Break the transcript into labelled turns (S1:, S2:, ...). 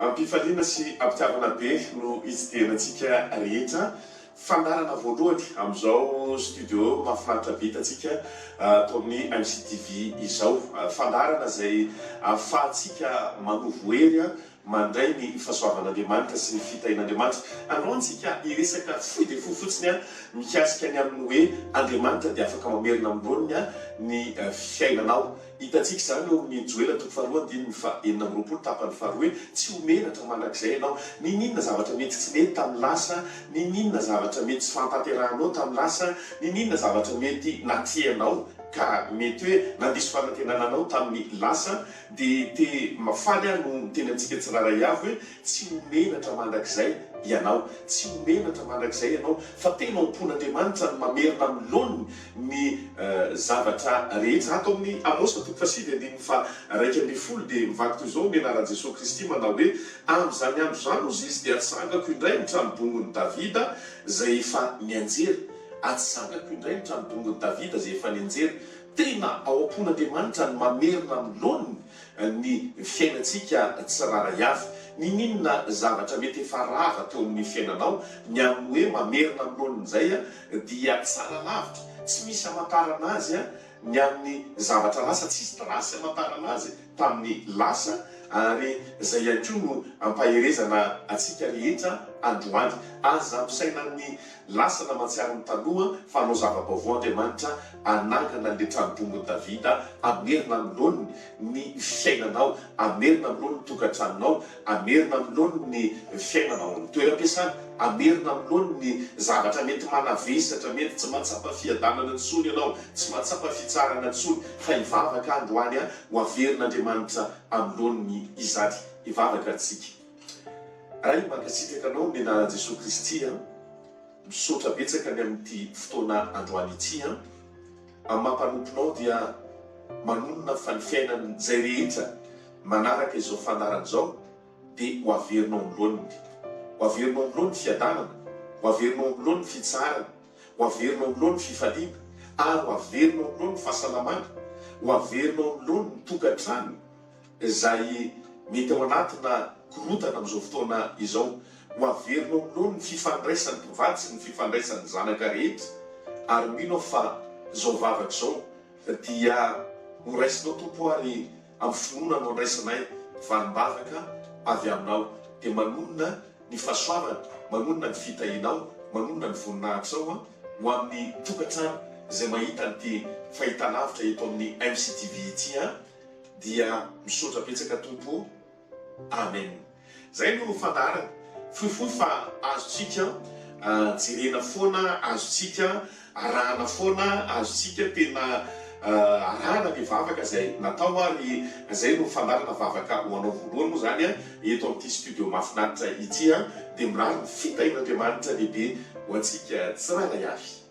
S1: Ampifaliana sy ampitiavana be no itsidirantsika rehetra fandarana voalohany amin'izao studio mahafinaritra be hitantsika atao amin'ny MCTV izao fandarana izay ahafahantsika manovo hery mandray ny fahasoavan'Andriamanitra sy ny fitahin'Andriamanitra. Anaontsika iresaka fohy dia fohy fotsiny mikasika ny amin'ny hoe Andriamanitra dia afaka mamerina amin'olony ny fiainanao. Hitantsika izany eo amin'ny Joela 2:7 tapany faharoa tsy homenatra mandrakizay ianao. Ninona zavatra mety tsy mety tamin'ny lasa, ninona zavatra mety tsy fantaterahanao tamin'ny lasa, ninona zavatra mety natianao ka mety hoe nandiso fanantenana anao tamin'ny lasa dia te mafaly no teny antsika tsiraray avy hoe tsy homenatra mandrakizay ianao, tsy homenatra mandrakizay ianao fa tena ompon'Andriamanitra no mamerina amin'ny lony ny zavatra rehetra. Ato amin'ny Amosy 7:1 dia mivaky toy izao ny anaran'i Jesosy Kristy manao hoe amin'izany andro izany ozy izy dia atsangako indray ny tranobongony Davida izay efa nianjera. Atsangako indray ny tranobongony Davida izay efa nianjera. Tena ao am-pon'Andriamanitra ny mamerina amin'ny lony ny fiainantsika tsiraray avy. Ninona zavatra mety efa rava teo amin'ny fiainanao ny amin'ny hoe mamerina amin'ny lony izay dia tsara lavitra, tsy misy hamantarana azy ny amin'ny zavatra lasa, tsisy trasy hamantarana azy tamin'ny lasa. Ary izay ihany koa no ampaherezana atsika rehetra androany. Aza ampisaina ny lasana mahatsiaro ny taloha fa hanao zava-baovao Andriamanitra anangana an'ilay tranobongony Davida, amerina amin'ny lony ny fiainanao, amerina amin'ny lony ny tokantranonao, amerina amin'ny lony ny fiainanao amin'ny toeram-piasana, amerina amin'ny lony ny zavatra mety manavesatra, mety tsy mahatsapa fiadanana intsony ianao, tsy mahatsapa fitsarana intsony fa hivavaka androany ho averin'Andriamanitra amin'ny lony izany. Hivavaka antsika. Raha mankasitraka anao ny anaran'i Jesosy Kristy misaotra betsaka ny amin'ity fotoana androany ity amin'ny mampanopinao dia manonona fa ny fiainana izay rehetra manaraka izao fandarana izao dia ho averinao amin'ny loniny. Ho averinao amin'ny loniny fiadanana, ho averinao amin'ny loniny fitsarana, ho averinao amin'ny loniny fifaliana, ary ho averinao amin'ny loniny fahasalamana, ho averinao amin'ny loniny tokantrano izay mety ao anatina korotana amin'izao fotoana izao. Ho averinao amin'ny loniny fifandraisan'ny mpivady sy ny fifandraisan'ny zanaka rehetra. Ary mino fa izao vavaka izao dia horaisinao tompo ary amin'ny finoana no nraisinay vanim-bavaka avy aminao dia manonona ny fahasoavana, manonona ny fitahinao, manonona ny voninahitranao ho amin'ny tokantrano izay mahita n'ity fahitalavitra eto amin'ny MCTV ity dia misaotra betsaka tompo. Amen. Zay no fandarana fohifohy fa azontsika jerena foana, azontsika arahana foana, azontsika tena arahana ny vavaka izay natao ary izay no fandarana vavaka ho anao voalohany moa zany eto amin'ity studio mahafinaritra ity dia mirary ny fitahin'Andriamanitra lehibe ho antsika tsiraray avy.